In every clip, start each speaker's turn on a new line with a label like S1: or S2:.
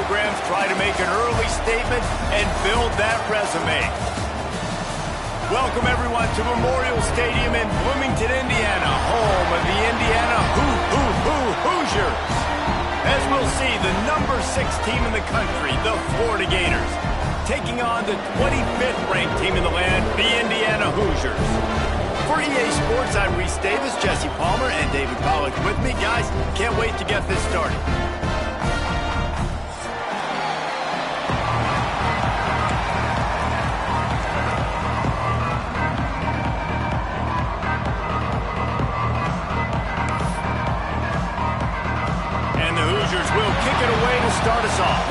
S1: programs try to make an early statement and build that resume. Welcome, everyone, to Memorial Stadium in Bloomington, Indiana, home of the Indiana Hoosiers. As we'll see, the number 6 team in the country, the Florida Gators, taking on the 25th ranked team in the land, the Indiana Hoosiers. For EA Sports, I'm Reese Davis, Jesse Palmer, and David Pollack with me. Guys, can't wait to get this started. And the Hoosiers will kick it away to start us off.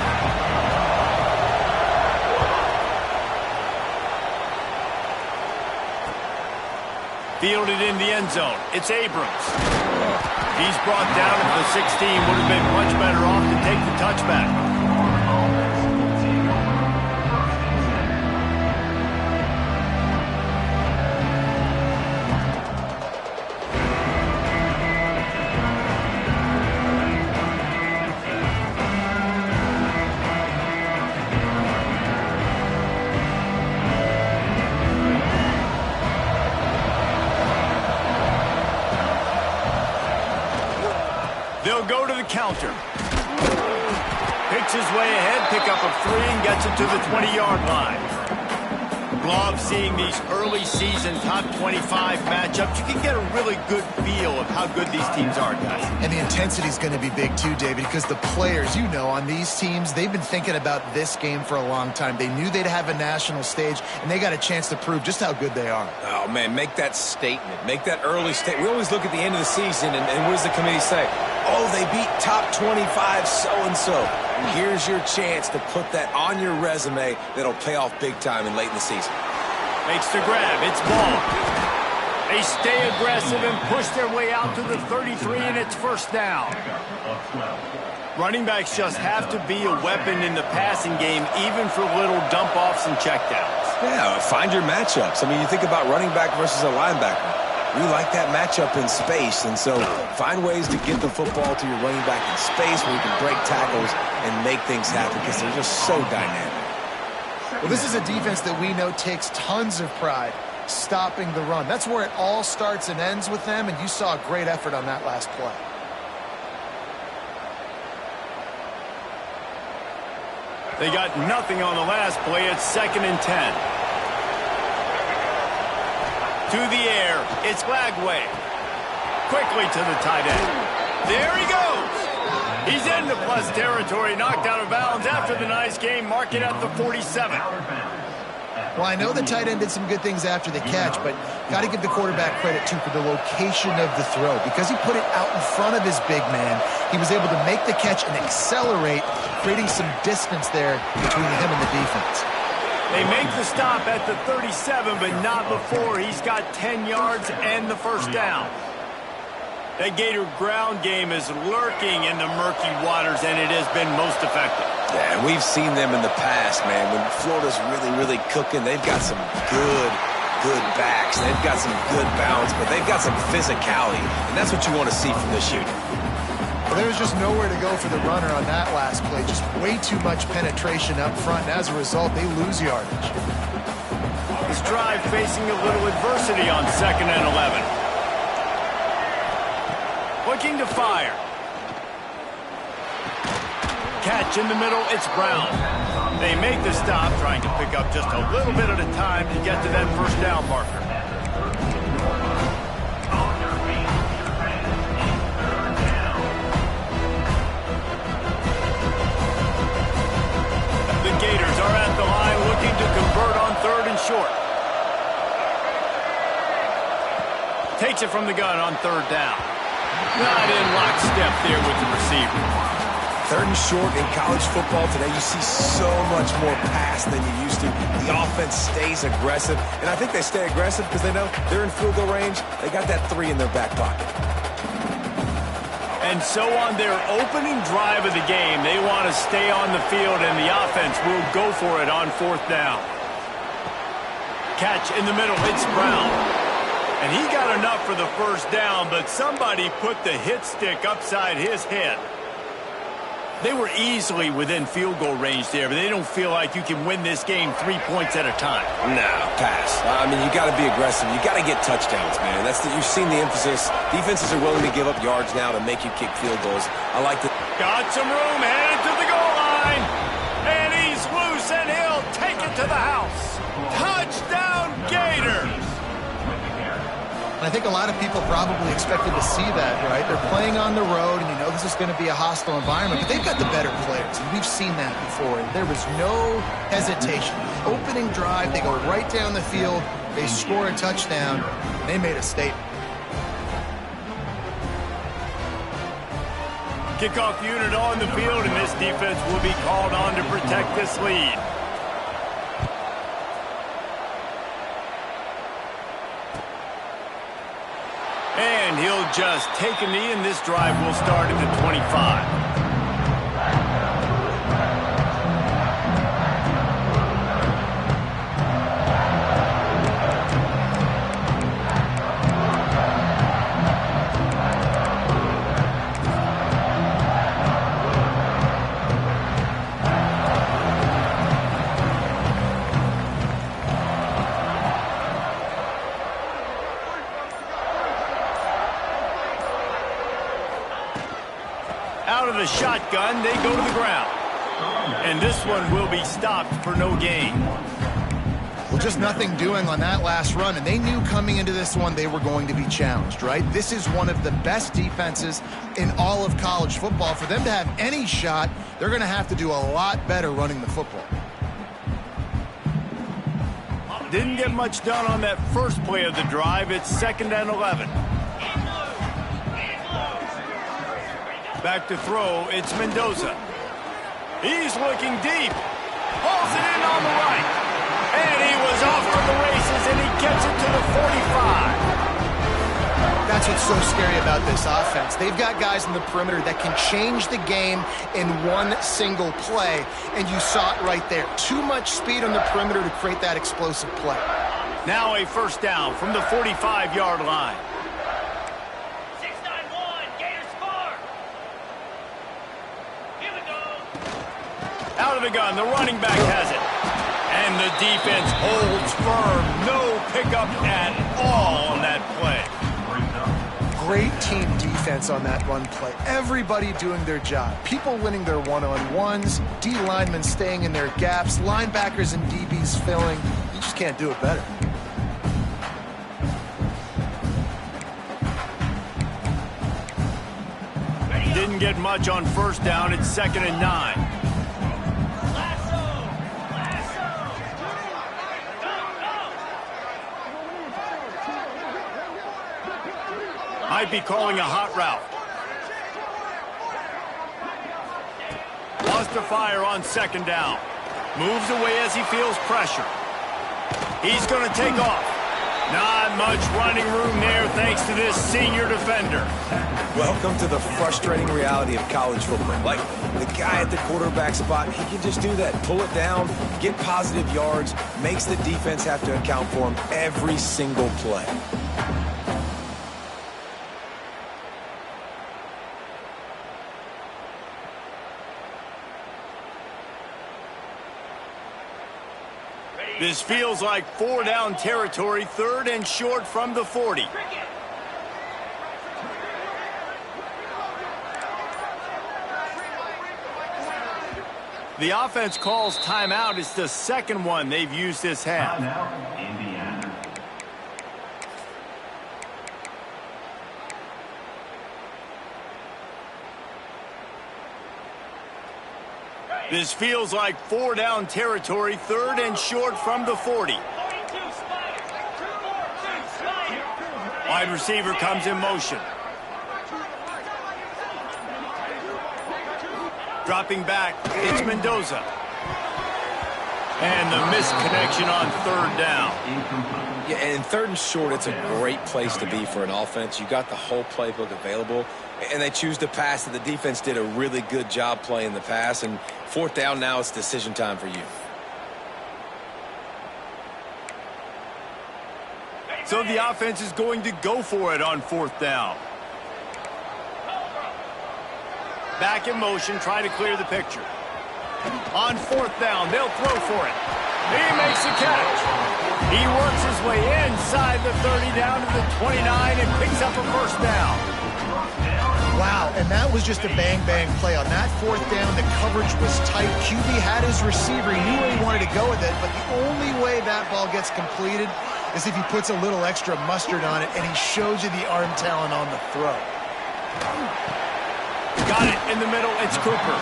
S1: Fielded in the end zone. It's Abrams. He's brought down at the 16. Would have been much better off to take the touchback. They'll go to the counter. Picks his way ahead, pick up a 3, and gets it to the 20-yard line. Love seeing these early season top 25 matchups. You can get a really good feel of how good these teams are, guys.
S2: And the intensity is going to be big too, David, because the players, you know, on these teams, they've been thinking about this game for a long time. They knew they'd have a national stage, and they got a chance to prove just how good they are.
S3: Oh, man, make that statement. Make that early statement. We always look at the end of the season, and what does the committee say? Oh, they beat top 25 so-and-so. Here's your chance to put that on your resume that'll pay off big time and late in the season.
S1: Makes the grab. It's ball. They stay aggressive and push their way out to the 33, and it's first down. Running backs just have to be a weapon in the passing game, even for little dump-offs and checkdowns.
S3: Yeah, find your matchups. I mean, you think about running back versus a linebacker. We like that matchup in space, and so find ways to get the football to your running back in space where you can break tackles and make things happen because they're just so dynamic.
S2: Well, this is a defense that we know takes tons of pride stopping the run. That's where it all starts and ends with them, and you saw a great effort on that last play.
S1: They got nothing on the last play. It's 2nd and 10. To the air, it's Lagway. Quickly to the tight end. There he goes. He's into plus territory, knocked out of bounds after the nice game. Mark it at the 47.
S2: Well, I know the tight end did some good things after the catch, but got to give the quarterback credit, too, for the location of the throw. Because he put it out in front of his big man, he was able to make the catch and accelerate, creating some distance there between him and the defense.
S1: They make the stop at the 37, but not before. He's got 10 yards and the first down. That Gator ground game is lurking in the murky waters, and it has been most effective.
S3: Yeah, and we've seen them in the past, man. When Florida's really cooking, they've got some good backs. They've got some good balance, but they've got some physicality, and that's what you want to see from this unit.
S2: Well, there was just nowhere to go for the runner on that last play. Just way too much penetration up front, and as a result, they lose yardage.
S1: This drive facing a little adversity on 2nd and 11. Looking to fire. Catch in the middle, it's Brown. They make the stop, trying to pick up just a little bit at a time to get to that first down marker. The Gators are at the line looking to convert on 3rd and short. Takes it from the gun on 3rd down. Not in lockstep there with the receiver.
S3: 3rd and short in college football today, you see so much more pass than you used to. The offense stays aggressive, and I think they stay aggressive because they know they're in field goal range. They got that 3 in their back pocket.
S1: And so on their opening drive of the game, they want to stay on the field, and the offense will go for it on 4th down. Catch in the middle, it's Brown. And he got enough for the first down, but somebody put the hit stick upside his head. They were easily within field goal range there, but they don't feel like you can win this game 3 points at a time.
S3: No, pass. I mean, you got to be aggressive. You got to get touchdowns, man. You've seen the emphasis. Defenses are willing to give up yards now to make you kick field goals. I like that.
S1: Got some room, headed to the goal line. And he's loose, and he'll take it to the house. Touchdown, Gators.
S2: I think a lot of people probably expected to see that, right? They're playing on the road, and you know this is going to be a hostile environment, but they've got the better players, and we've seen that before. There was no hesitation. Opening drive, they go right down the field, they score a touchdown, and they made a statement.
S1: Kickoff unit on the field, and this defense will be called on to protect this lead. And he'll just take a knee, and this drive will start at the 25. Out of the shotgun, they go to the ground. And this one will be stopped for no gain.
S2: Well, just nothing doing on that last run, and they knew coming into this one they were going to be challenged, right? This is one of the best defenses in all of college football. For them to have any shot, they're going to have to do a lot better running the football.
S1: Didn't get much done on that first play of the drive. It's 2nd and 11. Back to throw, it's Mendoza. He's looking deep. Hauls it in on the right. And he was off to the races, and he gets it to the 45.
S2: That's what's so scary about this offense. They've got guys in the perimeter that can change the game in one single play, and you saw it right there. Too much speed on the perimeter to create that explosive play.
S1: Now a first down from the 45-yard line. Out of the gun, the running back has it. And the defense holds firm. No pickup at all on that play.
S2: Great team defense on that run play. Everybody doing their job. People winning their one-on-ones, D linemen staying in their gaps, linebackers and DBs filling. You just can't do it better.
S1: Didn't get much on first down. It's 2nd and 9. Might be calling a hot route. Wants to fire on 2nd down. Moves away as he feels pressure. He's going to take off. Not much running room there thanks to this senior defender.
S3: Welcome to the frustrating reality of college football. Like, the guy at the quarterback spot, he can just do that. Pull it down, get positive yards, makes the defense have to account for him every single play.
S1: This feels like 4-down territory, 3rd and short from the 40. The offense calls timeout. It's the 2nd one they've used this half. This feels like 4-down territory, 3rd and short from the 40. Wide receiver comes in motion. Dropping back, it's Mendoza. And the misconnection on 3rd down.
S3: Yeah, and 3rd and short, it's a great place to be for an offense. You got the whole playbook available, and they choose to pass. The defense did a really good job playing the pass, and 4th down now, it's decision time for you.
S1: So the offense is going to go for it on 4th down. Back in motion, trying to clear the picture. On fourth down, they'll throw for it. He makes the catch. He works his way inside the 30 down to the 29 and picks up a first down.
S2: Wow, and that was just a bang-bang play. On that fourth down, the coverage was tight. QB had his receiver. He knew where he wanted to go with it, but the only way that ball gets completed is if he puts a little extra mustard on it, and he shows you the arm talent on the throw.
S1: Got it in the middle. It's Cooper.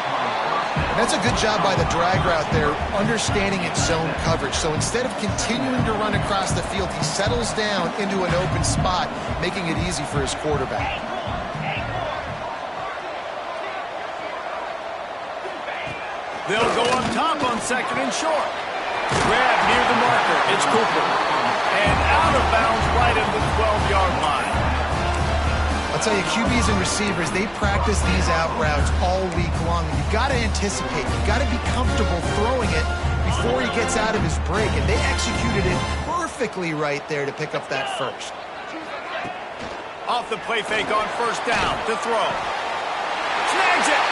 S2: And that's a good job by the drag route there, understanding its zone coverage. So instead of continuing to run across the field, he settles down into an open spot, making it easy for his quarterback.
S1: They'll go up top on second and short. Grab near the marker. It's Cooper. And out of bounds right at the 12-yard line.
S2: I'll tell you, QBs and receivers, they practice these out routes all week long. You've got to anticipate. You've got to be comfortable throwing it before he gets out of his break. And they executed it perfectly right there to pick up that first.
S1: Off the play fake on first down to throw. Snags it.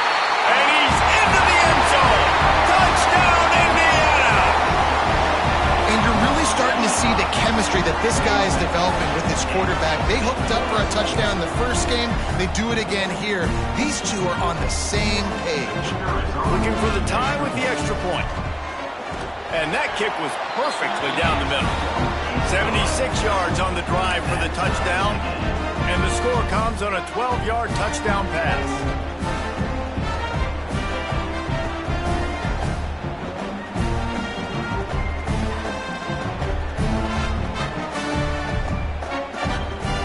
S1: And he's into the end zone. Touchdown, Indiana.
S2: And you're really starting to see the chemistry that this guy is developing with his quarterback. They hooked up for a touchdown in the first game. They do it again here. These two are on the same page.
S1: Looking for the tie with the extra point. And that kick was perfectly down the middle. 76 yards on the drive for the touchdown. And the score comes on a 12-yard touchdown pass.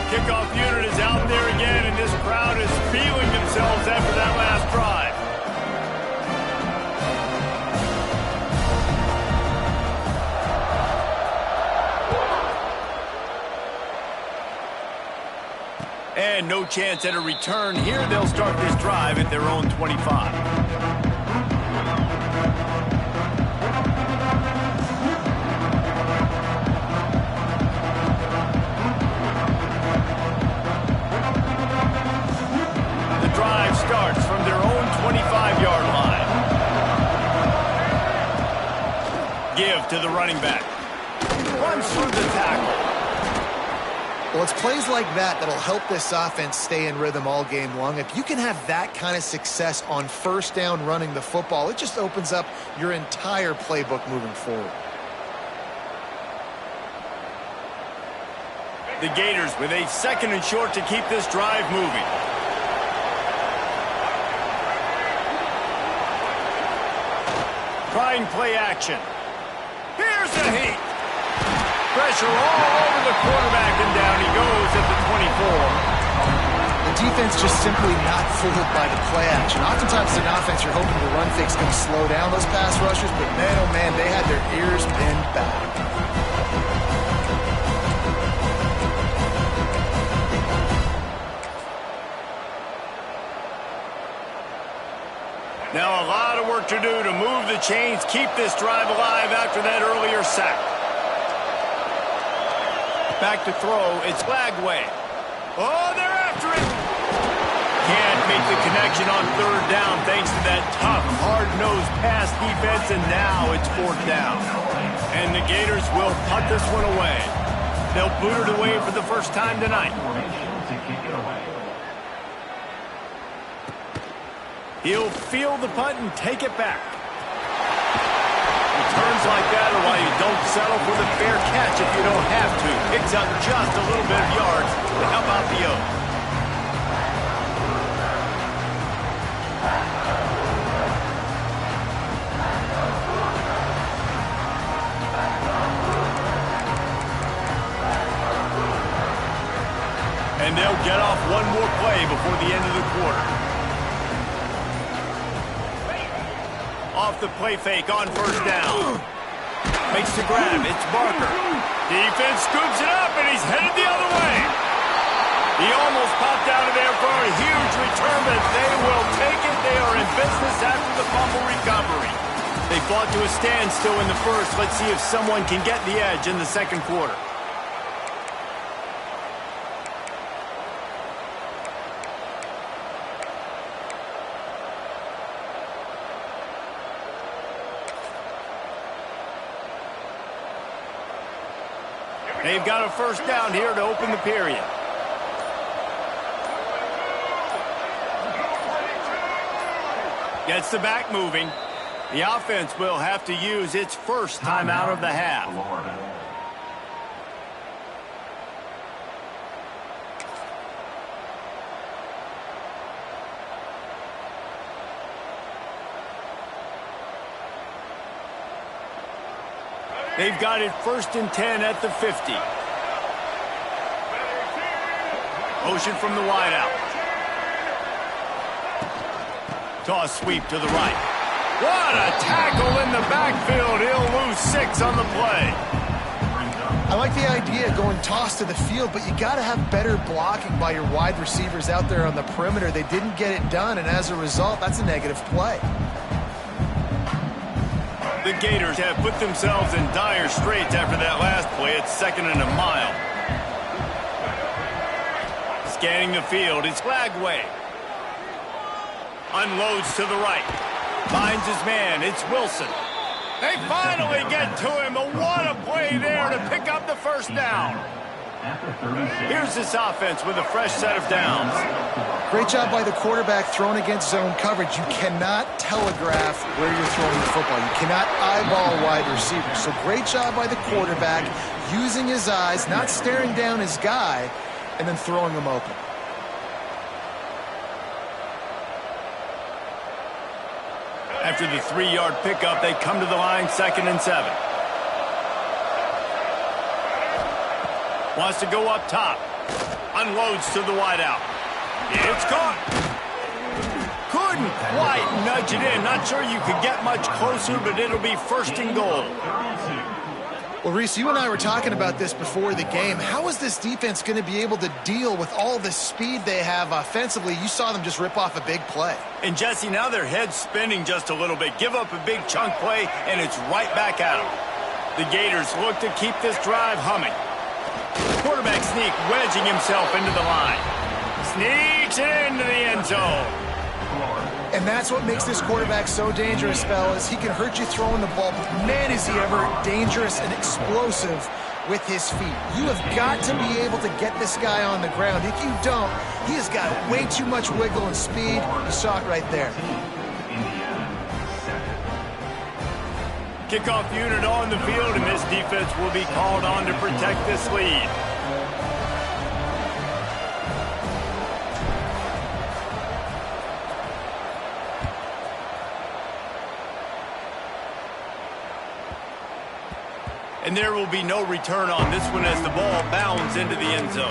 S1: Kickoff unit is out there again, and this crowd is feeling themselves after that last drive. And no chance at a return here. They'll start this drive at their own 25. Starts from their own 25-yard line. Give to the running back. Runs through the tackle.
S2: Well, it's plays like that that'll help this offense stay in rhythm all game long. If you can have that kind of success on first down running the football, it just opens up your entire playbook moving forward.
S1: The Gators with a second and short to keep this drive moving. Trying play action. Here's the heat. Pressure all over the quarterback, and down he goes at the 24.
S2: The defense just simply not fooled by the play action. Oftentimes as an offense, you're hoping the run fake's going to slow down those pass rushers, but man, oh man, they had their ears pinned back.
S1: Now a lot of work to do to move the chains, keep this drive alive after that earlier sack. Back to throw, it's Lagway. Oh, they're after it. Can't make the connection on third down thanks to that tough, hard-nosed pass defense, and now it's fourth down. And the Gators will punt this one away. They'll boot it away for the first time tonight. He'll feel the punt and take it back. Returns like that are why you don't settle for the fair catch if you don't have to. Picks up just a little bit of yards to help out the Oaks. And they'll get off one more play before the end of the quarter. Off the play fake on first down. Makes the grab. It's Barker. Defense scoops it up, and he's headed the other way. He almost popped out of there for a huge return, but they will take it. They are in business after the fumble recovery. They fought to a standstill in the first. Let's see if someone can get the edge in the second quarter. They've got a first down here to open the period. Gets the back moving. The offense will have to use its first timeout of the half. They've got it 1st and 10 at the 50. Motion from the wideout. Toss sweep to the right. What a tackle in the backfield. He'll lose 6 on the play.
S2: I like the idea of going toss to the field, but you got to have better blocking by your wide receivers out there on the perimeter. They didn't get it done, and as a result, that's a negative play.
S1: The Gators have put themselves in dire straits after that last play. It's 2nd and a mile. Scanning the field, it's Lagway. Unloads to the right. Finds his man, it's Wilson. They finally get to him, but what a play there to pick up the first down. Here's this offense with a fresh set of downs.
S2: Great job by the quarterback throwing against zone coverage. You cannot telegraph where you're throwing the football. You cannot eyeball wide receivers. So great job by the quarterback using his eyes, not staring down his guy, and then throwing him open.
S1: After the 3-yard pickup, they come to the line 2nd and 7. Wants to go up top. Unloads to the wideout. It's caught. Couldn't quite nudge it in. Not sure you could get much closer, but it'll be 1st and goal.
S2: Well, Reese, you and I were talking about this before the game. How is this defense going to be able to deal with all the speed they have offensively? You saw them just rip off a big play.
S1: And, Jesse, now their head's spinning just a little bit. Give up a big chunk play, and it's right back at them. The Gators look to keep this drive humming. Quarterback sneak, wedging himself into the line. Sneaks it into the end zone.
S2: And that's what makes this quarterback so dangerous, fellas. He can hurt you throwing the ball, but man, is he ever dangerous and explosive with his feet. You have got to be able to get this guy on the ground. If you don't, he has got way too much wiggle and speed. You saw it right there.
S1: Kickoff unit on the field, and this defense will be called on to protect this lead. And there will be no return on this one as the ball bounds into the end zone.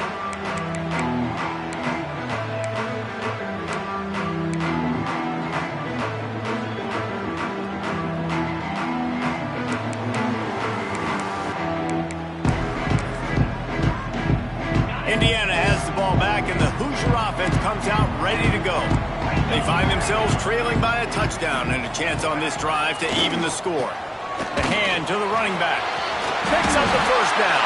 S1: Indiana has the ball back, and the Hoosier offense comes out ready to go. They find themselves trailing by a touchdown and a chance on this drive to even the score. The hand to the running back. Picks up the first down.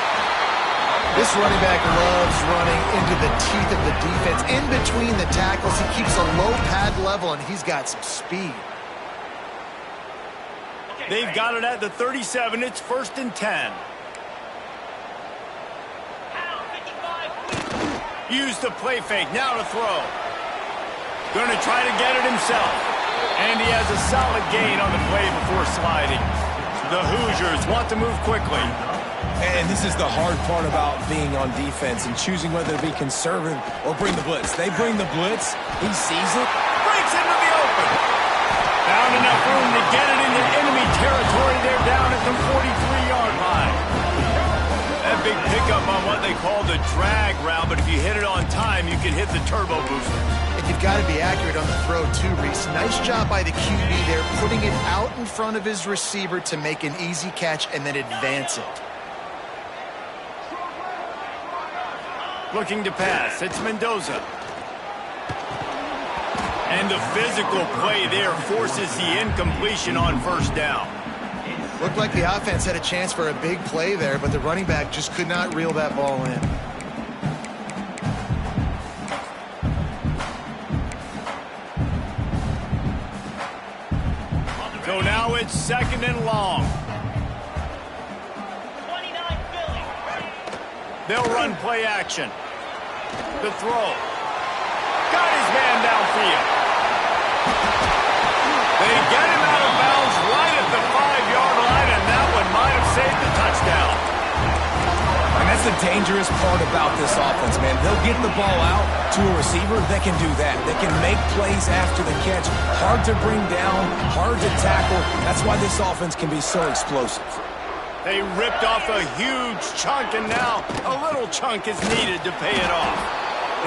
S2: This running back loves running into the teeth of the defense. In between the tackles, he keeps a low pad level, and he's got some speed.
S1: They've got it at the 37. It's 1st and 10. Use the play fake. Now to throw. Going to try to get it himself. And he has a solid gain on the play before sliding. The Hoosiers want to move quickly.
S3: And this is the hard part about being on defense and choosing whether to be conservative or bring the blitz. They bring the blitz. He sees it.
S1: Breaks into the open. Found enough room to get it into enemy territory. They're down at the 43-yard line. That big pickup on what they call the drag route, but if you hit it on time, you can hit the turbo booster.
S2: And you've got to be accurate on the throw, too, Reese. Nice job by the QB there, putting it out in front of his receiver to make an easy catch and then advance it.
S1: Looking to pass. It's Mendoza. And the physical play there forces the incompletion on 1st down.
S2: Looked like the offense had a chance for a big play there, but the running back just could not reel that ball in.
S1: So now it's 2nd and long. They'll run play action. The throw. Got his man downfield. They get him out of bounds right at the 5-yard line, and that one might have saved the touchdown.
S3: And that's the dangerous part about this offense, man. They'll get the ball out to a receiver. They can do that. They can make plays after the catch. Hard to bring down, hard to tackle. That's why this offense can be so explosive.
S1: They ripped off a huge chunk, and now a little chunk is needed to pay it off.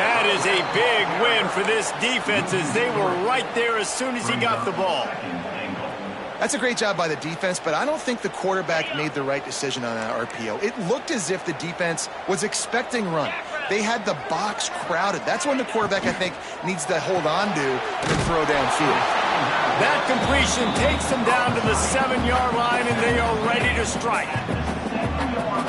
S1: That is a big win for this defense, as they were right there as soon as he got the ball.
S2: That's a great job by the defense, but I don't think the quarterback made the right decision on that RPO. It looked as if the defense was expecting run. They had the box crowded. That's when the quarterback, I think, needs to hold on to and then throw downfield.
S1: That completion takes them down to the 7-yard line, and they are ready to strike.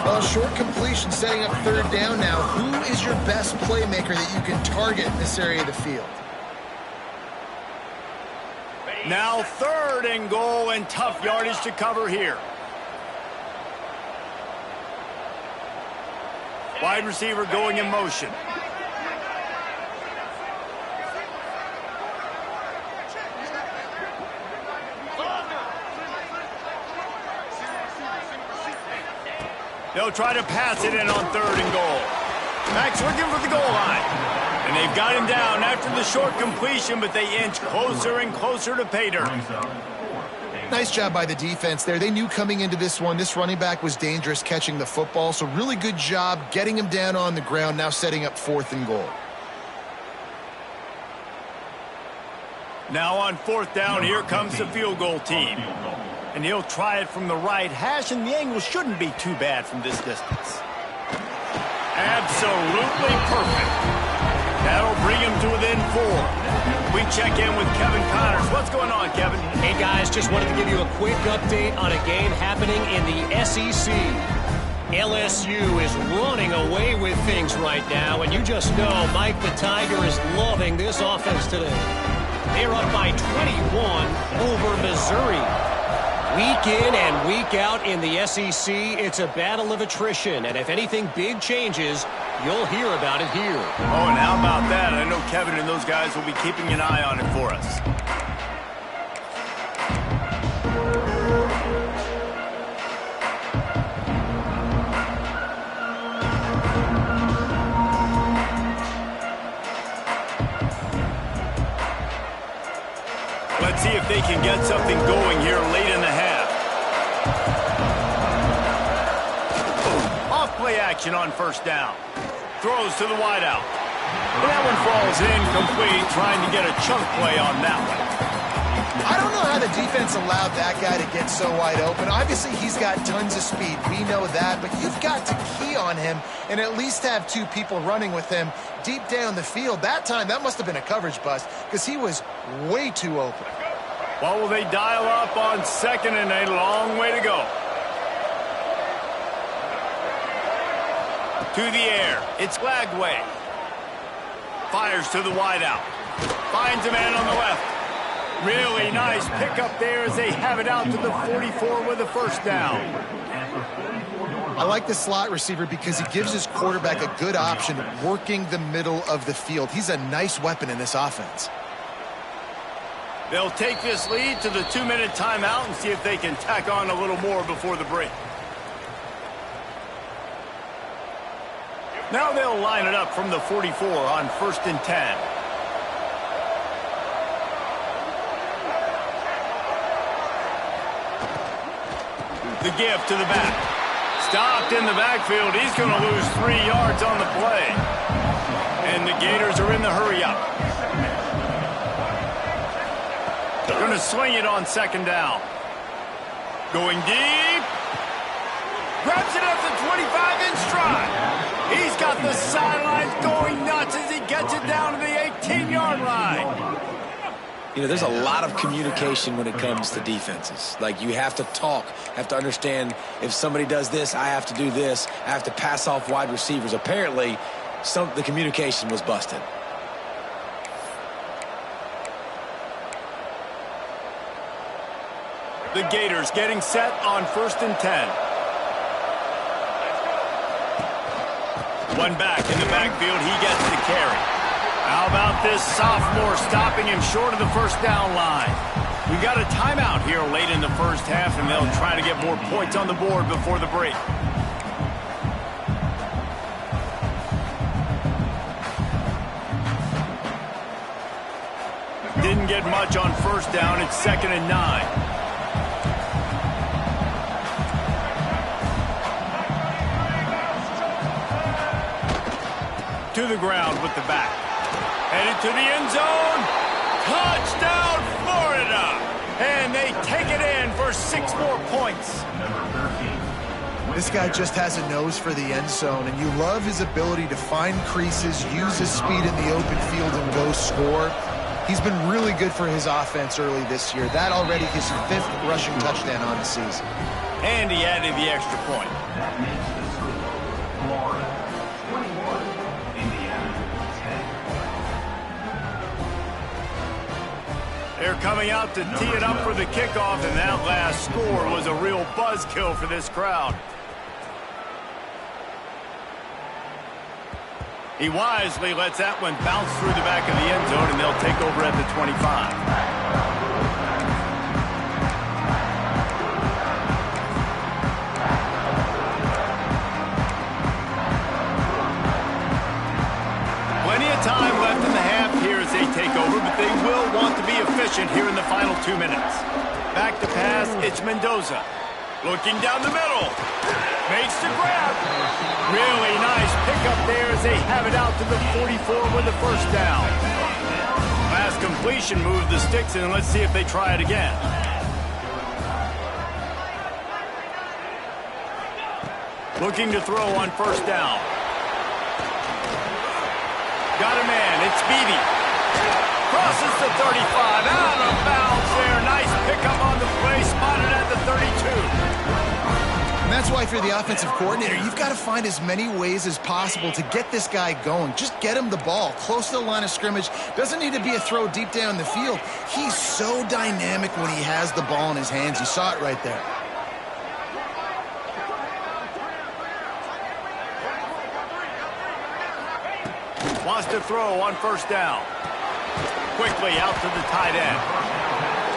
S2: Well, short completion setting up 3rd down now. Who is your best playmaker that you can target in this area of the field?
S1: Now 3rd and goal, and tough yardage to cover here. Wide receiver going in motion. They'll try to pass it in on 3rd and goal. Max looking for the goal line. And they've got him down after the short completion, but they inch closer and closer to pay dirt.
S2: Nice job by the defense there. They knew coming into this one, this running back was dangerous catching the football, so really good job getting him down on the ground, now setting up 4th and goal.
S1: Now on 4th down, here comes the field goal team. And he'll try it from the right hash, and the angle shouldn't be too bad from this distance. Absolutely perfect. That'll bring him to within 4. We check in with Kevin Connors. What's going on, Kevin?
S4: Hey, guys, just wanted to give you a quick update on a game happening in the SEC. LSU is running away with things right now, and you just know Mike the Tiger is loving this offense today. They're up by 21 over Missouri. Week in and week out in the SEC, it's a battle of attrition, and if anything big changes, you'll hear about it here.
S1: Oh, and how about that? I know Kevin and those guys will be keeping an eye on it for us. Let's see if they can get something going here late in the half. Off play action on 1st down. Throws to the wideout. And that one falls incomplete, trying to get a chunk play on that one.
S2: I don't know how the defense allowed that guy to get so wide open. Obviously, he's got tons of speed. We know that, but you've got to key on him and at least have 2 people running with him deep down the field. That time, that must have been a coverage bust because he was way too open.
S1: Well, will they dial up on 2nd and a long way to go? To the air. It's Lagway. Fires to the wideout. Finds a man on the left. Really nice pickup there as they have it out to the 44 with a 1st down.
S2: I like the slot receiver because he gives his quarterback a good option working the middle of the field. He's a nice weapon in this offense.
S1: They'll take this lead to the 2-minute timeout and see if they can tack on a little more before the break. Now they'll line it up from the 44 on 1st and 10. The give to the back. Stopped in the backfield. He's going to lose 3 yards on the play. And the Gators are in the hurry-up. They're going to swing it on 2nd down. Going deep. Grabs it at the 25 in stride. He's got the sidelines going nuts as he gets it down to the 18-yard line.
S3: You know, there's a lot of communication when it comes to defenses. Like, you have to talk, have to understand if somebody does this, I have to do this. I have to pass off wide receivers. Apparently, the communication was busted.
S1: The Gators getting set on 1st and 10. One back in the backfield. He gets the carry. How about this sophomore stopping him short of the first down line? We got a timeout here late in the first half, and they'll try to get more points on the board before the break. Didn't get much on first down. It's 2nd and 9. To the ground with the back. Headed to the end zone. Touchdown, Florida! And they take it in for 6 more points.
S2: This guy just has a nose for the end zone, and you love his ability to find creases, use his speed in the open field, and go score. He's been really good for his offense early this year. That already his 5th rushing touchdown on the season.
S1: And he added the extra point.
S5: That makes the score Florida 21, Indiana 10.
S1: They're coming out to tee it up for the kickoff, and that last score was a real buzzkill for this crowd. He wisely lets that one bounce through the back of the end zone, and they'll take over at the 25. Plenty of time left in the half here as they take over, but they will want to be efficient here in the final 2 minutes. Back to pass, it's Mendoza. Looking down the middle. Makes the grab. Really nice pickup there as they have it out to the 44 with the first down. Last completion moved the sticks, and let's see if they try it again. Looking to throw on first down. Got a man. It's Beebe. Crosses the 35. Out of bounds there. Nice pickup on the play. Spotted at the 32.
S2: And that's why if you're the offensive coordinator, you've got to find as many ways as possible to get this guy going. Just get him the ball close to the line of scrimmage. Doesn't need to be a throw deep down the field. He's so dynamic when he has the ball in his hands. You saw it right there.
S1: Wants to throw on first down. Quickly out to the tight end.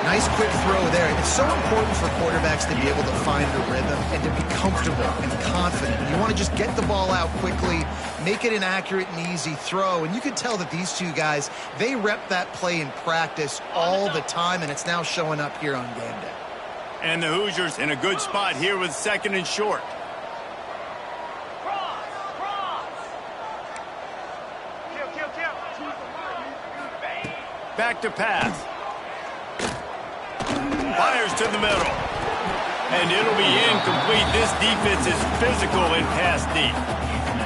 S2: Nice quick throw there. It's so important for quarterbacks to be able to find the rhythm and to be comfortable and confident. You want to just get the ball out quickly, make it an accurate and easy throw. And you can tell that these two guys, they rep that play in practice all the time, and it's now showing up here on game day.
S1: And the Hoosiers in a good spot here with 2nd and short. Back to pass. Fires to the middle. And it'll be incomplete. This defense is physical and pass deep.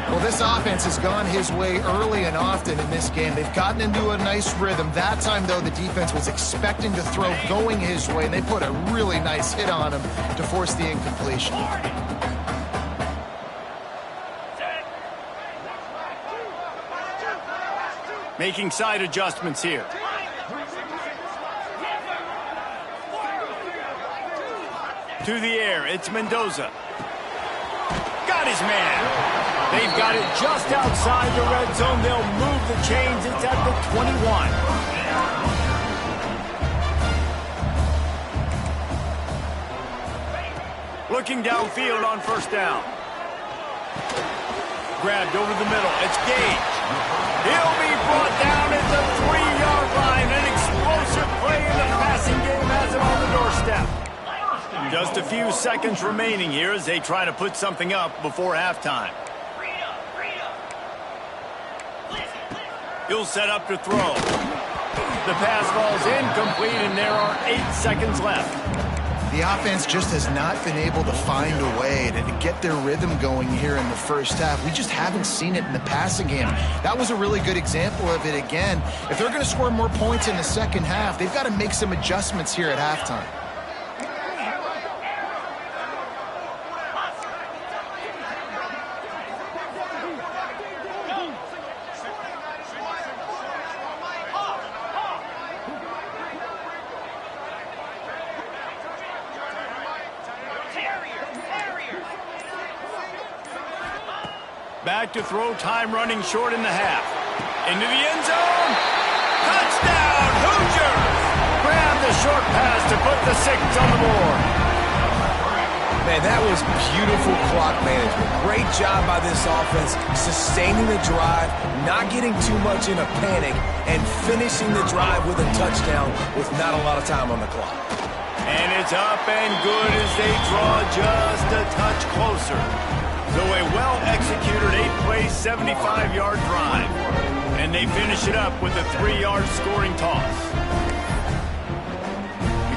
S2: Well, this offense has gone his way early and often in this game. They've gotten into a nice rhythm. That time, though, the defense was expecting to throw going his way, and they put a really nice hit on him to force the incompletion.
S1: Making side adjustments here. To the air, it's Mendoza. Got his man. They've got it just outside the red zone. They'll move the chains. It's at the 21. Looking downfield on first down. Grabbed over the middle. It's Gage. He'll be brought down at the 3-yard line. An explosive play in the passing game has him on the doorstep. Just a few seconds remaining here as they try to put something up before halftime. He'll set up to throw. The pass falls incomplete, and there are 8 seconds left.
S2: The offense just has not been able to find a way to get their rhythm going here in the first half. We just haven't seen it in the passing game. That was a really good example of it again. If they're going to score more points in the second half, they've got to make some adjustments here at halftime.
S1: Back to throw, time running short in the half. Into the end zone. Touchdown, Hoosiers! Grab the short pass to put the 6 on the board.
S3: Man, that was beautiful clock management. Great job by this offense, sustaining the drive, not getting too much in a panic, and finishing the drive with a touchdown with not a lot of time on the clock.
S1: And it's up and good as they draw just a touch closer. So a well-executed 8-play, 75-yard drive. And they finish it up with a 3-yard scoring toss.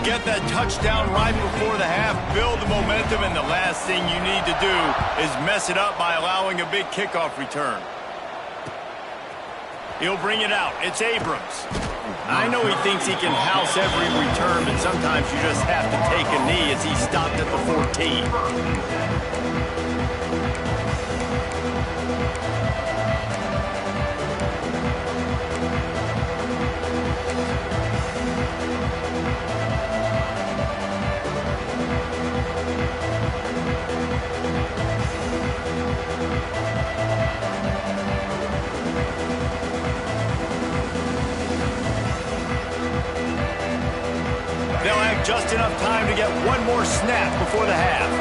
S1: Get that touchdown right before the half, build the momentum, and the last thing you need to do is mess it up by allowing a big kickoff return. He'll bring it out. It's Abrams. I know he thinks he can house every return, but sometimes you just have to take a knee as he stopped at the 14. Just enough time to get one more snap before the half.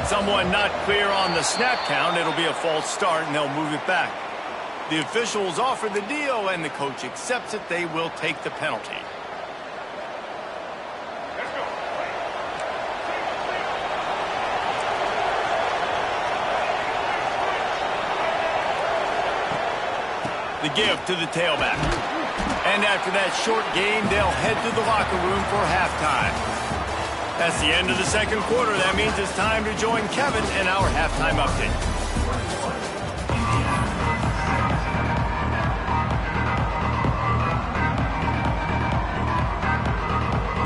S1: Someone not clear on the snap count. It'll be a false start, and they'll move it back. The officials offer the deal, and the coach accepts it. They will take the penalty. The give to the tailback. And after that short game, they'll head to the locker room for halftime. That's the end of the second quarter. That means it's time to join Kevin in our halftime update.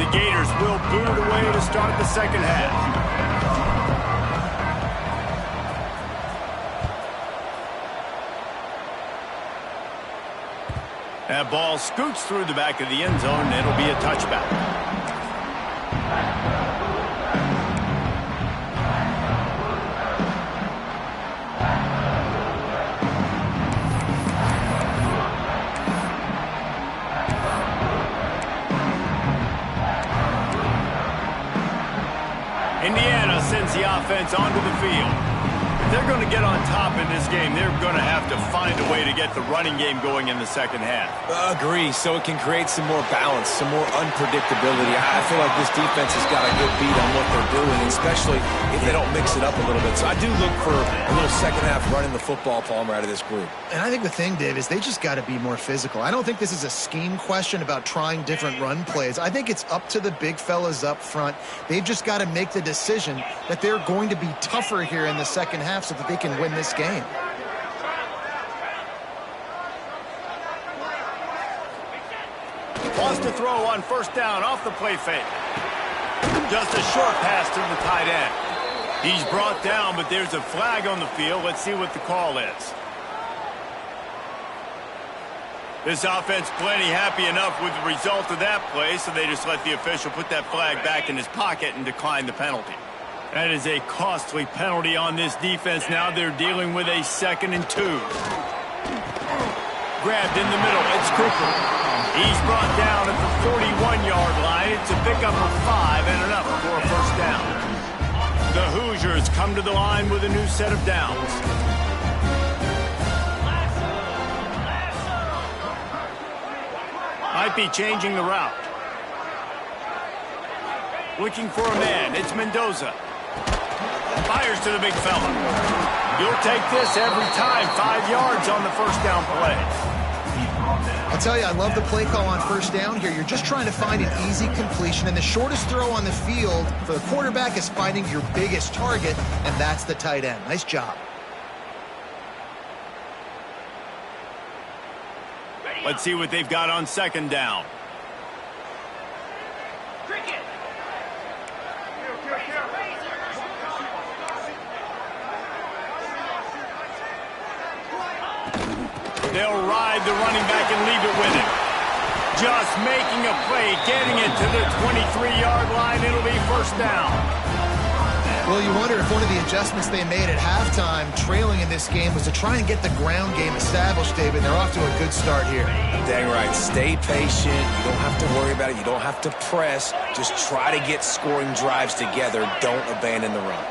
S1: The Gators will boot it away to start the second half. That ball scoots through the back of the end zone, and it'll be a touchback. Indiana sends the offense onto the field. If they're going to get on top in this game, they're going to have to find a way to get the running game going in the second half.
S3: Agree, so it can create some more balance, some more unpredictability. I feel like this defense has got a good beat on what they're doing, especially if they don't mix it up a little bit. So I do look for a little second half running the football, Palmer, out of this group.
S2: And I think the thing, Dave, is they just got to be more physical. I don't think this is a scheme question about trying different run plays. I think it's up to the big fellas up front. They've just got to make the decision that they're going to be tougher here in the second half so that they can win this game.
S1: Wants to throw on first down off the play fake. Just a short pass to the tight end. He's brought down, but there's a flag on the field. Let's see what the call is. This offense plenty happy enough with the result of that play, so they just let the official put that flag back in his pocket and decline the penalty. That is a costly penalty on this defense. Now they're dealing with a 2nd and 2. Grabbed in the middle. It's Cooper. He's brought down at the 41-yard line. It's a pickup of 5 and enough for a first down. The Hoosiers come to the line with a new set of downs. Might be changing the route. Looking for a man. It's Mendoza. Fires to the big fella. You'll take this every time. 5 yards on the first down play.
S2: I'll tell you, I love the play call on first down here. You're just trying to find an easy completion, and the shortest throw on the field for the quarterback is finding your biggest target, and that's the tight end. Nice job.
S1: Let's see what they've got on second down. They'll ride the running back and leave it with him. Just making a play, getting it to the 23-yard line. It'll be first down.
S2: Well, you wonder if one of the adjustments they made at halftime, trailing in this game, was to try and get the ground game established, David. They're off to a good start here.
S3: Dang right. Stay patient. You don't have to worry about it. You don't have to press. Just try to get scoring drives together. Don't abandon the run.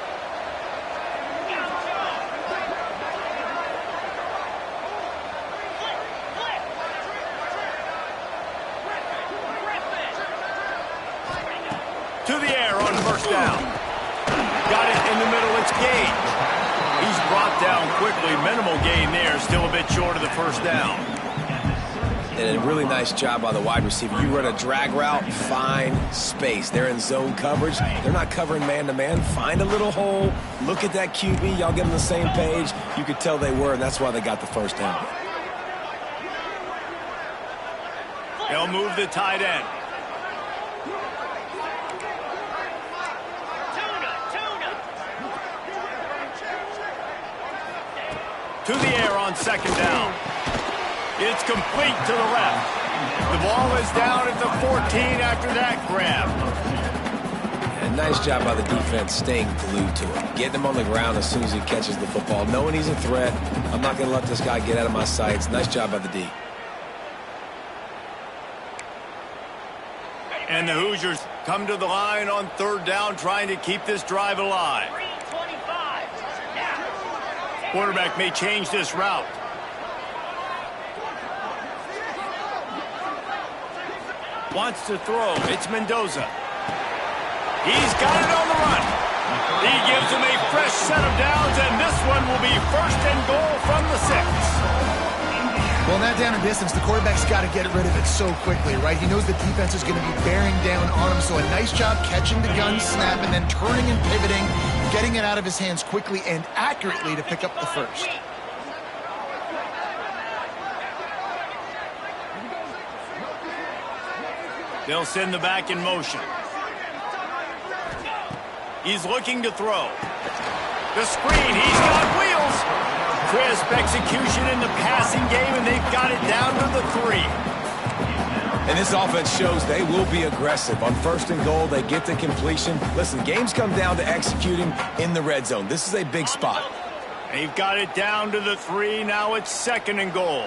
S1: To the air on first down. Got it in the middle. It's gained. He's brought down quickly. Minimal gain there. Still a bit short of the first down.
S3: And a really nice job by the wide receiver. You run a drag route, find space. They're in zone coverage. They're not covering man-to-man. Find a little hole. Look at that QB. Y'all get on the same page. You could tell they were, and that's why they got the first down.
S1: They'll move the tight end. To the air on second down. It's complete to the left. The ball is down at the 14 after that grab.
S3: And nice job by the defense staying glued to him. Getting him on the ground as soon as he catches the football. Knowing he's a threat. I'm not going to let this guy get out of my sights. Nice job by the D.
S1: And the Hoosiers come to the line on third down, trying to keep this drive alive. Quarterback may change this route. Wants to throw. It's Mendoza. He's got it on the run. He gives him a fresh set of downs, and this one will be first and goal from the 6.
S2: Well, in that down and distance, the quarterback's got to get rid of it so quickly, right? He knows the defense is going to be bearing down on him, so a nice job catching the gun snap and then turning and pivoting, getting it out of his hands quickly and accurately to pick up the first.
S1: They'll send the back in motion. He's looking to throw. The screen, he's got wheels. Crisp execution in the passing game, and they've got it down to the 3.
S3: And this offense shows they will be aggressive. On first and goal, they get the completion. Listen, games come down to executing in the red zone. This is a big spot.
S1: They've got it down to the 3. Now it's second and goal.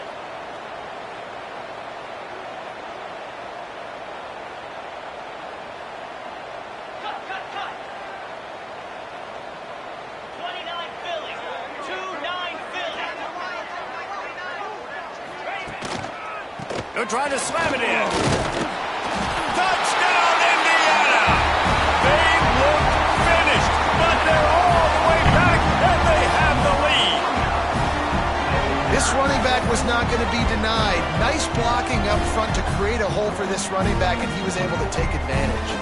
S1: They're trying to slam it in. Touchdown, Indiana! They look finished, but they're all the way back, and they have the lead.
S2: This running back was not going to be denied. Nice blocking up front to create a hole for this running back, and he was able to take advantage.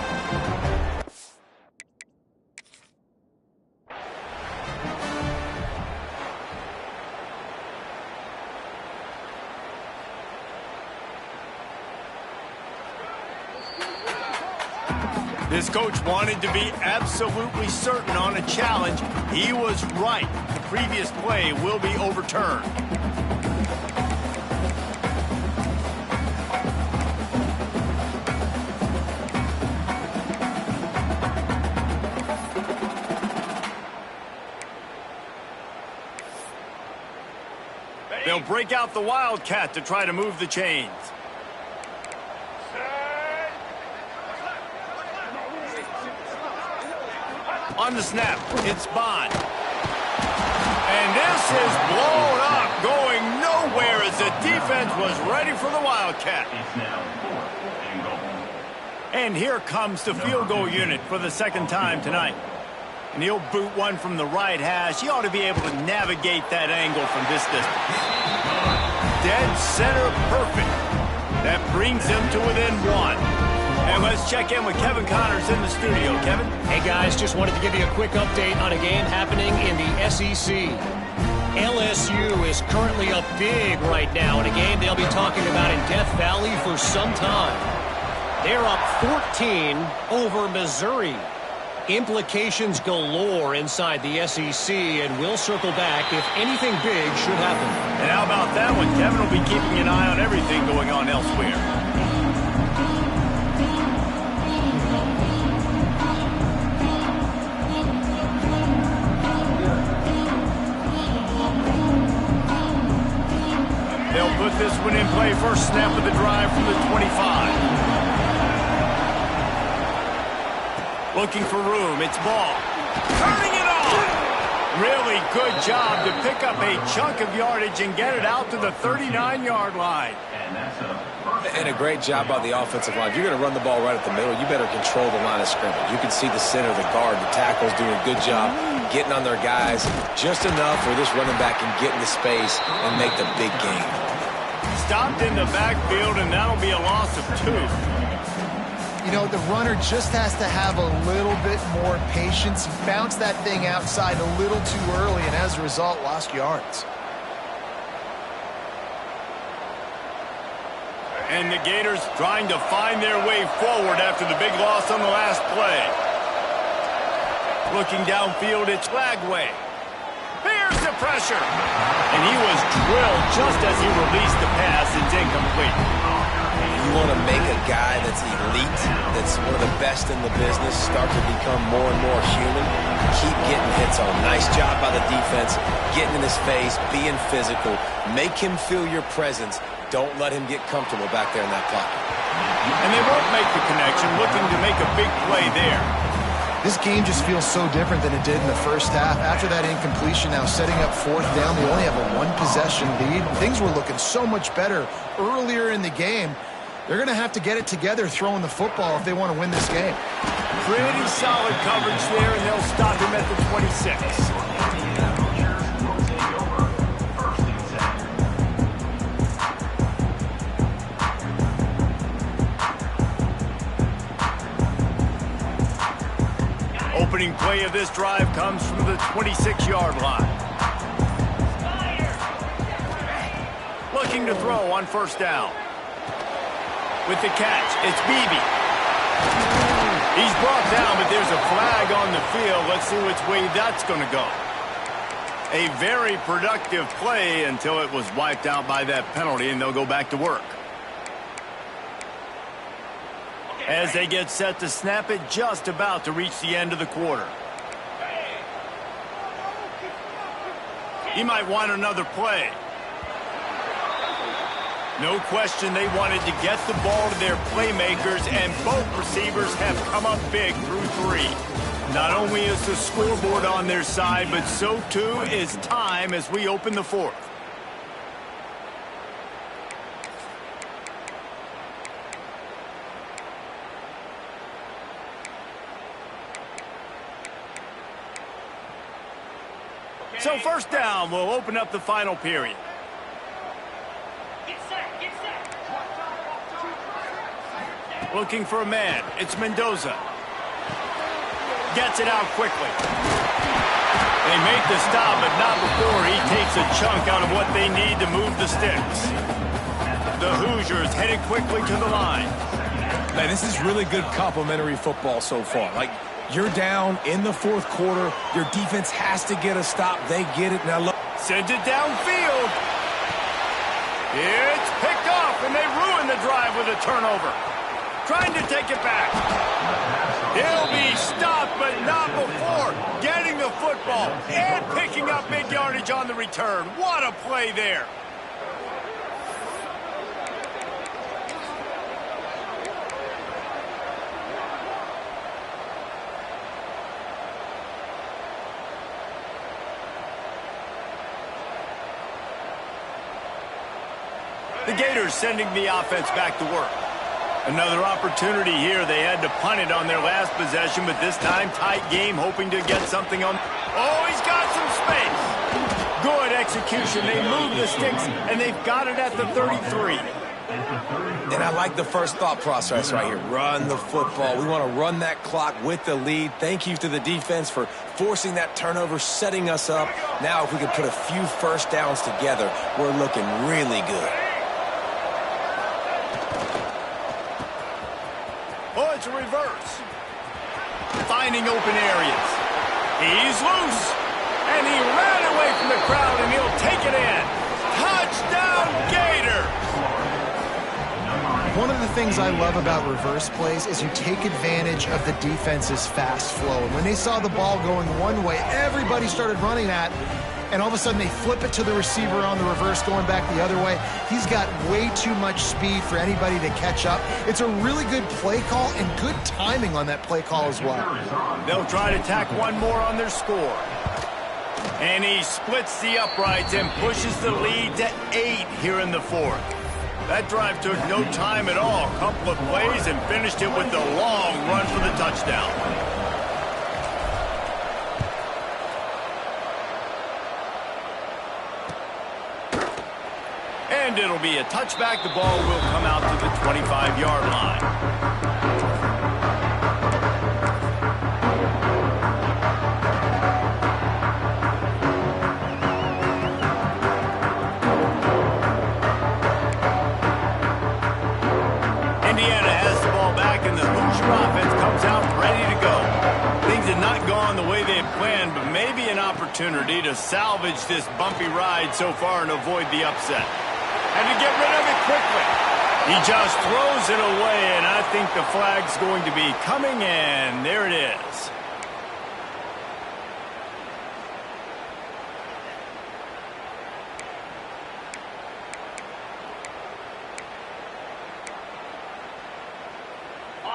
S1: This coach wanted to be absolutely certain on a challenge. He was right. The previous play will be overturned. They'll break out the Wildcat to try to move the chains. On the snap, it's Bond. And this is blown up, going nowhere as the defense was ready for the Wildcat. And here comes the field goal unit for the second time tonight. And he'll boot one from the right hash. He ought to be able to navigate that angle from this distance. Dead center perfect. That brings him to within 1. And let's check in with Kevin Connors in the studio. Kevin?
S4: Hey, guys, just wanted to give you a quick update on a game happening in the SEC. LSU is currently up big right now in a game they'll be talking about in Death Valley for some time. They're up 14 over Missouri. Implications galore inside the SEC, and we'll circle back if anything big should happen.
S1: And how about that one? Kevin will be keeping an eye on everything going on elsewhere. one in play, first snap of the drive from the 25. Looking for room, it's Ball. Turning it on! Really good job to pick up a chunk of yardage and get it out to the 39-yard line.
S3: And a great job by the offensive line. If you're going to run the ball right at the middle, you better control the line of scrimmage. You can see the center, the guard, the tackles doing a good job getting on their guys just enough where this running back can get into space and make the big gain.
S1: Stopped in the backfield, and that'll be a loss of 2.
S2: You know, the runner just has to have a little bit more patience. He bounced that thing outside a little too early, and as a result, lost yards.
S1: And the Gators trying to find their way forward after the big loss on the last play. Looking downfield, it's Lagway. Here's the pressure. And he was drilled just as he released the pass. It's incomplete.
S3: You want to make a guy that's elite, that's one of the best in the business, start to become more and more human. Keep getting hits on. Nice job by the defense, getting in his face, being physical. Make him feel your presence. Don't let him get comfortable back there in that pocket.
S1: And they won't make the connection, looking to make a big play there.
S2: This game just feels so different than it did in the first half. After that incompletion, now setting up fourth down, they only have a one-possession lead. Things were looking so much better earlier in the game. They're going to have to get it together throwing the football if they want to win this game.
S1: Pretty solid coverage there, and they'll stop him at the 26. Opening play of this drive comes from the 26-yard line. Looking to throw on first down. With the catch, it's Beebe. He's brought down, but there's a flag on the field. Let's see which way that's going to go. A very productive play until it was wiped out by that penalty, and they'll go back to work. As they get set to snap it, just about to reach the end of the quarter. He might want another play. No question they wanted to get the ball to their playmakers, and both receivers have come up big through 3. Not only is the scoreboard on their side, but so too is time as we open the fourth. So first down will open up the final period. Looking for a man. It's Mendoza. Gets it out quickly. They make the stop, but not before he takes a chunk out of what they need to move the sticks. The Hoosiers headed quickly to the line.
S3: Man, this is really good complimentary football so far. Like, you're down in the fourth quarter. Your defense has to get a stop. They get it. Now look.
S1: Sends it downfield. It's picked off, and they ruin the drive with a turnover. Trying to take it back. He'll be stopped, but not before getting the football and picking up big yardage on the return. What a play there. The Gators sending the offense back to work. Another opportunity here. They had to punt it on their last possession, but this time tight game, hoping to get something on. Oh, he's got some space. Good execution. They move the sticks, and they've got it at the 33.
S3: And I like the first thought process right here. Run the football. We want to run that clock with the lead. Thank you to the defense for forcing that turnover, setting us up. Now if we can put a few first downs together, we're looking really good.
S1: Oh, it's a reverse. Finding open areas. He's loose. And he ran away from the crowd, and he'll take it in. Touchdown, Gators!
S2: One of the things I love about reverse plays is you take advantage of the defense's fast flow. And when they saw the ball going one way, everybody started running that. and all of a sudden they flip it to the receiver on the reverse going back the other way. He's got way too much speed for anybody to catch up. It's a really good play call and good timing on that play call as well.
S1: They'll try to tack one more on their score. And he splits the uprights and pushes the lead to 8 here in the fourth. That drive took no time at all. A couple of plays and finished it with a long run for the touchdown. And it'll be a touchback. The ball will come out to the 25-yard line. Indiana has the ball back, and the Hoosier offense comes out ready to go. Things had not gone the way they had planned, but maybe an opportunity to salvage this bumpy ride so far and avoid the upset. And to get rid of it quickly. He just throws it away, and I think the flag's going to be coming in. There it is.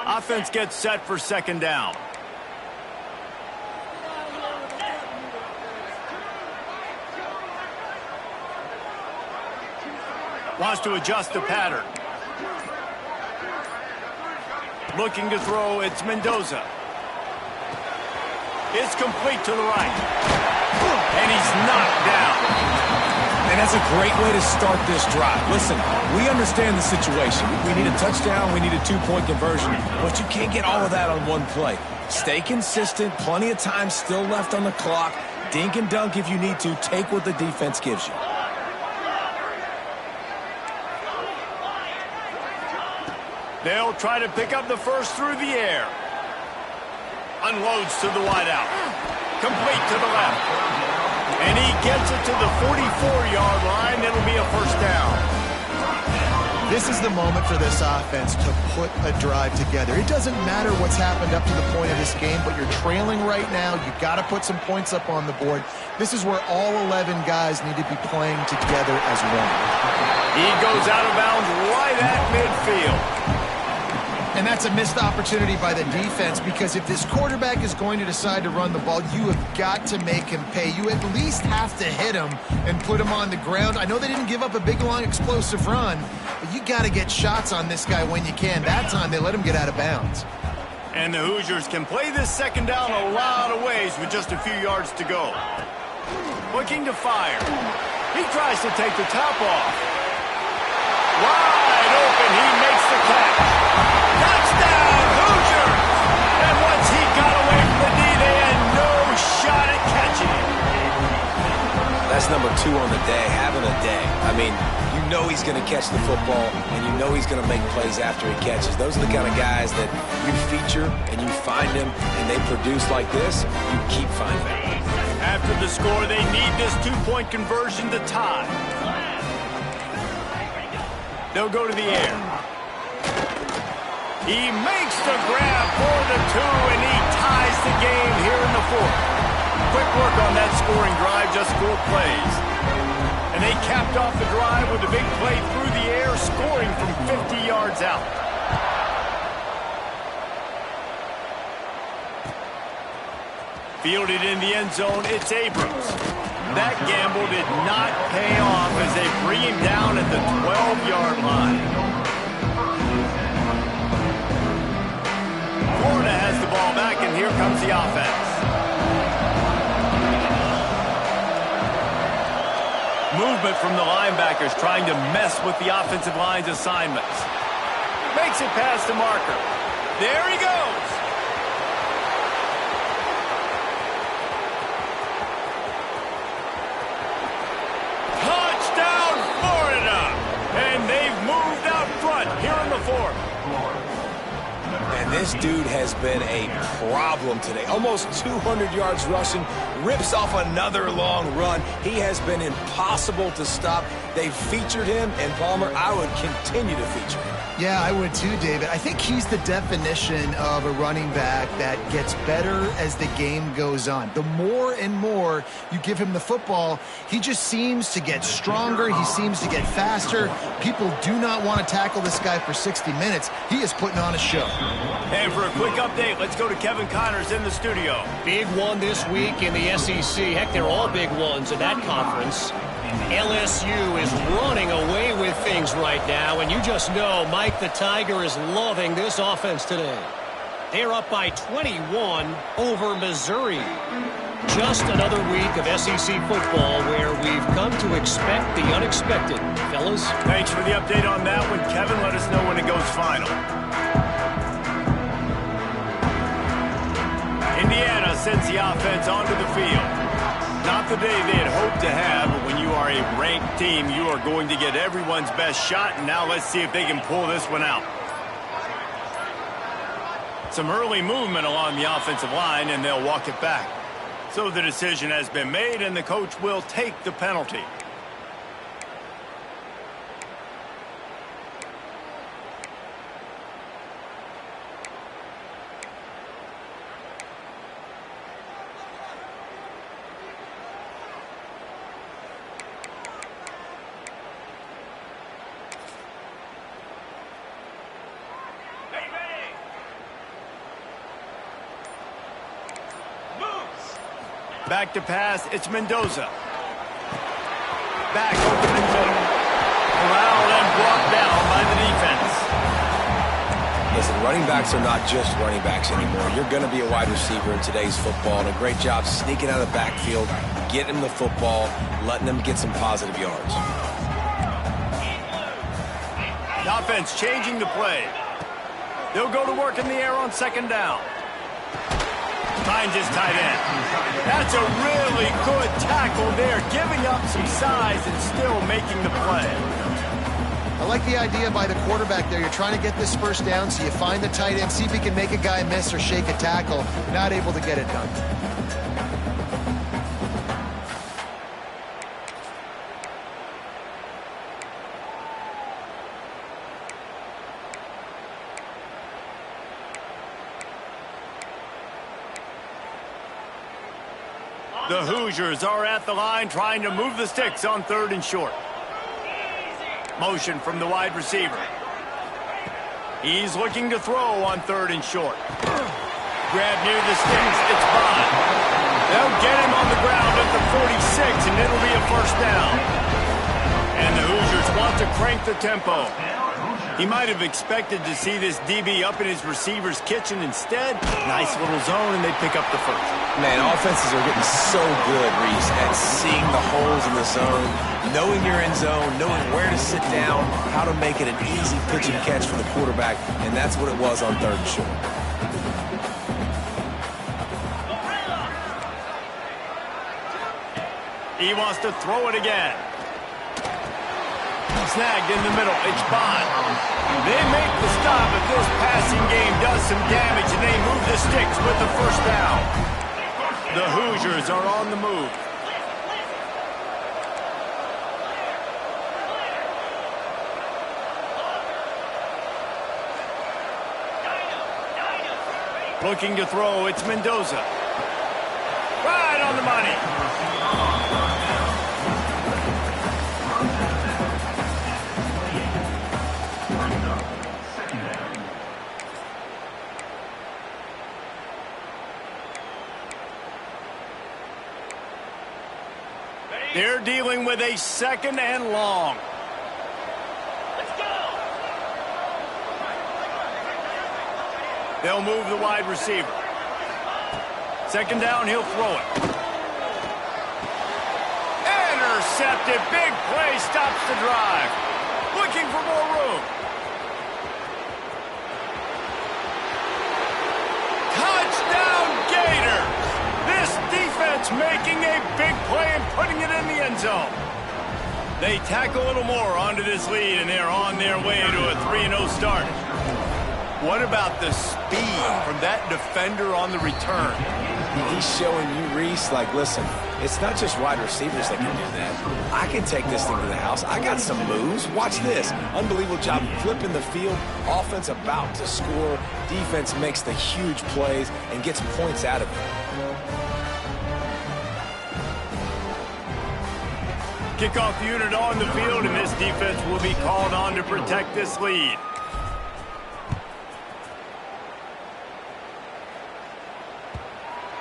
S1: Offense gets set for second down. Wants to adjust the pattern. Looking to throw, it's Mendoza. It's complete to the right. And he's knocked down.
S3: And that's a great way to start this drive. Listen, we understand the situation. We need a touchdown, we need a two-point conversion, but you can't get all of that on one play. Stay consistent, plenty of time still left on the clock. Dink and dunk if you need to. Take what the defense gives you.
S1: They'll try to pick up the first through the air. Unloads to the wideout. Complete to the left. And he gets it to the 44-yard line. It'll be a first down.
S2: This is the moment for this offense to put a drive together. It doesn't matter what's happened up to the point of this game, but you're trailing right now. You've got to put some points up on the board. This is where all 11 guys need to be playing together as one.
S1: He goes out of bounds right at midfield.
S2: And that's a missed opportunity by the defense, because if this quarterback is going to decide to run the ball, you have got to make him pay. You at least have to hit him and put him on the ground. I know they didn't give up a big, long, explosive run, but you got to get shots on this guy when you can. That time they let him get out of bounds.
S1: And the Hoosiers can play this second down a lot of ways with just a few yards to go. Looking to fire. He tries to take the top off. Wide open, he makes the catch. Touchdown, Hoosiers! And once he got away from the knee, they had no shot at catching him.
S3: That's number 2 on the day, having a day. I mean, you know he's going to catch the football, and you know he's going to make plays after he catches. Those are the kind of guys that you feature, and you find them, and they produce like this, you keep finding them.
S1: After the score, they need this two-point conversion to tie. They'll go to the air. He makes the grab for the 2, and he ties the game here in the fourth. Quick work on that scoring drive, just 4 plays. And they capped off the drive with a big play through the air, scoring from 50 yards out. Fielded in the end zone, it's Abrams. That gamble did not pay off as they bring him down at the 12-yard line. Florida has the ball back, and here comes the offense. Movement from the linebackers trying to mess with the offensive line's assignments. Makes it past the marker. There he goes. Touchdown, Florida! And they've moved out front here in the fourth.
S3: And this dude has been a problem today. Almost 200 yards rushing, rips off another long run. He has been impossible to stop. They've featured him, and Palmer, I would continue to feature him.
S2: Yeah, I would too, David. I think he's the definition of a running back that gets better as the game goes on. The more and more you give him the football, he just seems to get stronger. He seems to get faster. People do not want to tackle this guy for 60 minutes. He is putting on a show.
S1: And for a quick update, let's go to Kevin Connors in the studio.
S4: Big one this week in the SEC. Heck, they're all big ones in that conference. LSU is running away with things right now, and you just know Mike the Tiger is loving this offense today. They're up by 21 over Missouri. Just another week of SEC football where we've come to expect the unexpected. Fellas?
S1: Thanks for the update on that one, Kevin. Let us know when it goes final. Indiana sends the offense onto the field. Not the day they had hoped to have, but when you are a ranked team, you are going to get everyone's best shot, and now let's see if they can pull this one out. Some early movement along the offensive line, and they'll walk it back. So the decision has been made, and the coach will take the penalty. Back to pass, it's Mendoza. Back over the middle. Corralled and brought down by the defense.
S3: Listen, running backs are not just running backs anymore. You're going to be a wide receiver in today's football, and a great job sneaking out of the backfield, getting them the football, letting them get some positive yards.
S1: The offense changing the play. They'll go to work in the air on second down. Finds his tight end. That's a really good tackle there, giving up some size and still making the play.
S2: I like the idea by the quarterback there. You're trying to get this first down, so you find the tight end, see if he can make a guy miss or shake a tackle. Not able to get it done.
S1: The Hoosiers are at the line trying to move the sticks on 3rd and short. Motion from the wide receiver. He's looking to throw on 3rd and short. Grab near the sticks. It's Bond. They'll get him on the ground at the 46, and it'll be a first down. And the Hoosiers want to crank the tempo. He might have expected to see this DB up in his receiver's kitchen. Instead, nice little zone, and they pick up the first.
S3: Man, offenses are getting so good, Reese, at seeing the holes in the zone, knowing you're in zone, knowing where to sit down, how to make it an easy pitch and catch for the quarterback, and that's what it was on 3rd and short.
S1: He wants to throw it again. Snagged in the middle. It's Bond. They make the stop, but this passing game does some damage, and they move the sticks with the first down. The Hoosiers are on the move. Looking to throw, it's Mendoza. Right on the money. They're dealing with a 2nd and long. Let's go. They'll move the wide receiver. 2nd down, he'll throw it. Intercepted. Big play stops the drive. Looking for more room. Touchdown, Gators. This defense making a big play and putting it in the end zone. They tack a little more onto this lead, and they're on their way to a 3-0 start. What about the speed from that defender on the return?
S3: He's showing you, Reese, like, listen, it's not just wide receivers that can do that. I can take this thing to the house. I got some moves. Watch this. Unbelievable job flipping the field. Offense about to score. Defense makes the huge plays and gets points out of it.
S1: Kickoff unit on the field, and this defense will be called on to protect this lead.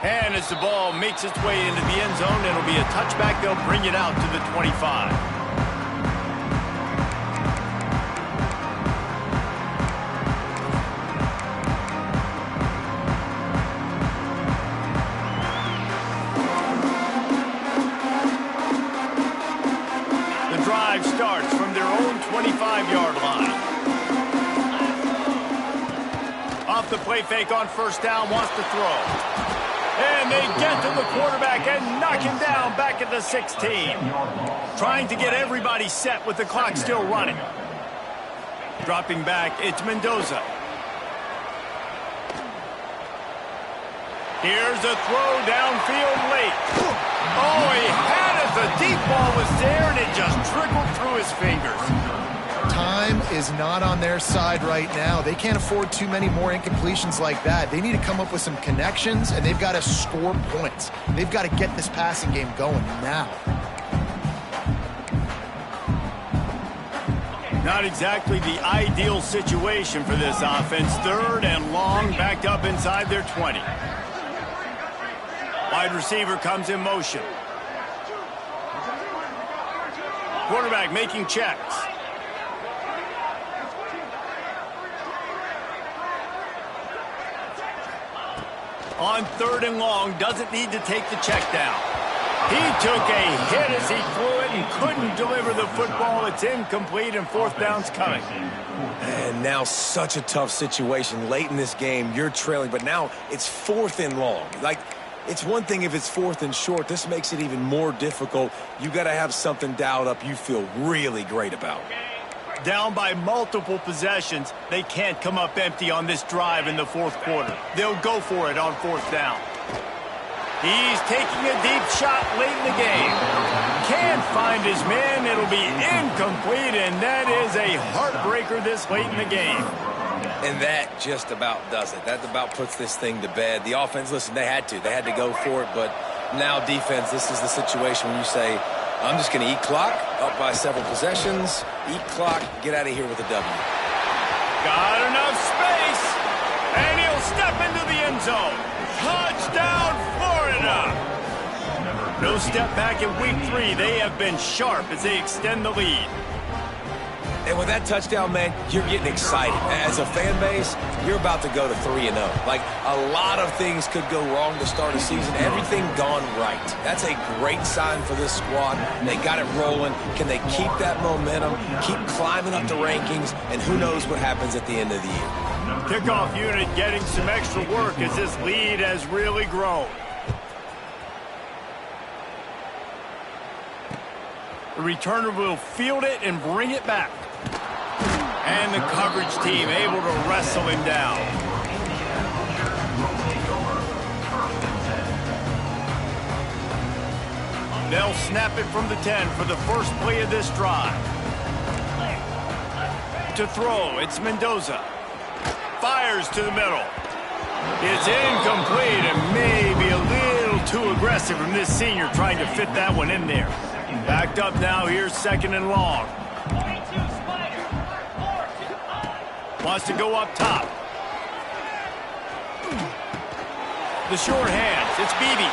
S1: And as the ball makes its way into the end zone, it'll be a touchback. They'll bring it out to the 25. The drive starts from their own 25-yard line. Off the play fake on first down, wants to throw. And they get to the quarterback and knock him down back at the 16. Trying to get everybody set with the clock still running. Dropping back, it's Mendoza. Here's a throw downfield late. Oh, he had it. The deep ball was there, and it just trickled through his fingers.
S2: Time is not on their side right now. They can't afford too many more incompletions like that. They need to come up with some connections, and they've got to score points. They've got to get this passing game going now.
S1: Not exactly the ideal situation for this offense. 3rd and long, backed up inside their 20. Wide receiver comes in motion. Quarterback making checks. On 3rd and long, doesn't need to take the check down. He took a hit as he threw it and couldn't deliver the football. It's incomplete, and 4th down's coming.
S3: And now such a tough situation. Late in this game, you're trailing, but now it's 4th and long. Like, it's one thing if it's 4th and short. This makes it even more difficult. You got to have something dialed up you feel really great about.
S1: Down by multiple possessions, they can't come up empty on this drive in the 4th quarter. They'll go for it on 4th down. He's taking a deep shot late in the game. Can't find his man. It'll be incomplete, and that is a heartbreaker this late in the game.
S3: And that just about does it. That about puts this thing to bed. The offense, listen, they had to go for it, but now defense, this is the situation when you say, I'm just going to eat clock, up by several possessions, eat clock, get out of here with a W.
S1: Got enough space, and he'll step into the end zone. Touchdown, Florida! No step back in week 3. They have been sharp as they extend the lead.
S3: And with that touchdown, man, you're getting excited. As a fan base, you're about to go to 3-0. Like, a lot of things could go wrong to start a season. Everything gone right. That's a great sign for this squad. They got it rolling. Can they keep that momentum, keep climbing up the rankings, and who knows what happens at the end of the year.
S1: Kickoff unit getting some extra work as this lead has really grown. The returner will field it and bring it back. And the coverage team able to wrestle him down. They'll snap it from the 10 for the first play of this drive. To throw, it's Mendoza. Fires to the middle. It's incomplete and maybe a little too aggressive from this senior trying to fit that one in there. Backed up now, here's 2nd and long. Wants to go up top. The short hands, it's Beebe.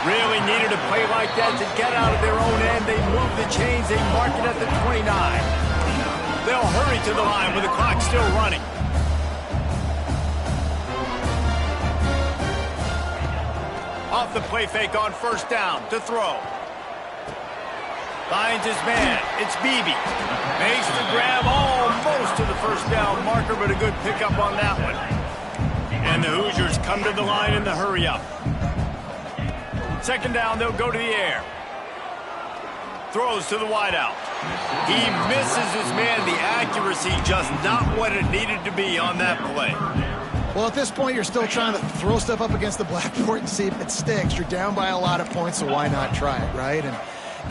S1: Really needed a play like that to get out of their own end. They move the chains, they mark it at the 29. They'll hurry to the line with the clock still running. Off the play fake on first down to throw. Finds his man. It's Beebe. Makes the grab almost to the first down marker, but a good pickup on that one. And the Hoosiers come to the line in the hurry-up. 2nd down, they'll go to the air. Throws to the wideout. He misses his man. The accuracy just not what it needed to be on that play.
S2: Well, at this point, you're still trying to throw stuff up against the blackboard and see if it sticks. You're down by a lot of points, so why not try it, right? And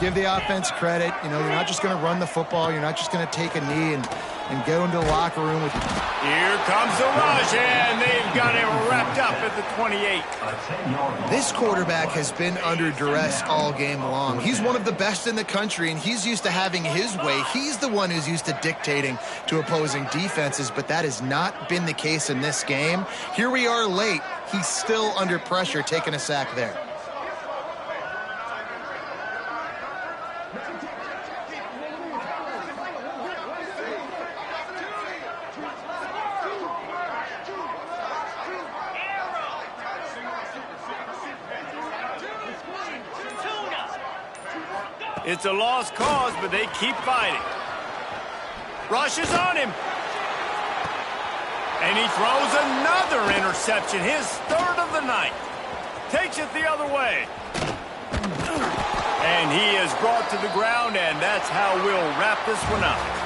S2: give the offense credit. You know, you're not just going to run the football. You're not just going to take a knee and go into the locker room with you.
S1: Here comes the rush, and they've got it wrapped up at the 28.
S2: This quarterback has been under duress all game long. He's one of the best in the country, and he's used to having his way. He's the one who's used to dictating to opposing defenses, but that has not been the case in this game. Here we are late. He's still under pressure, taking a sack there.
S1: It's a lost cause, but they keep fighting. Rush is on him. And he throws another interception, his third of the night. Takes it the other way. And he is brought to the ground, and that's how we'll wrap this one up.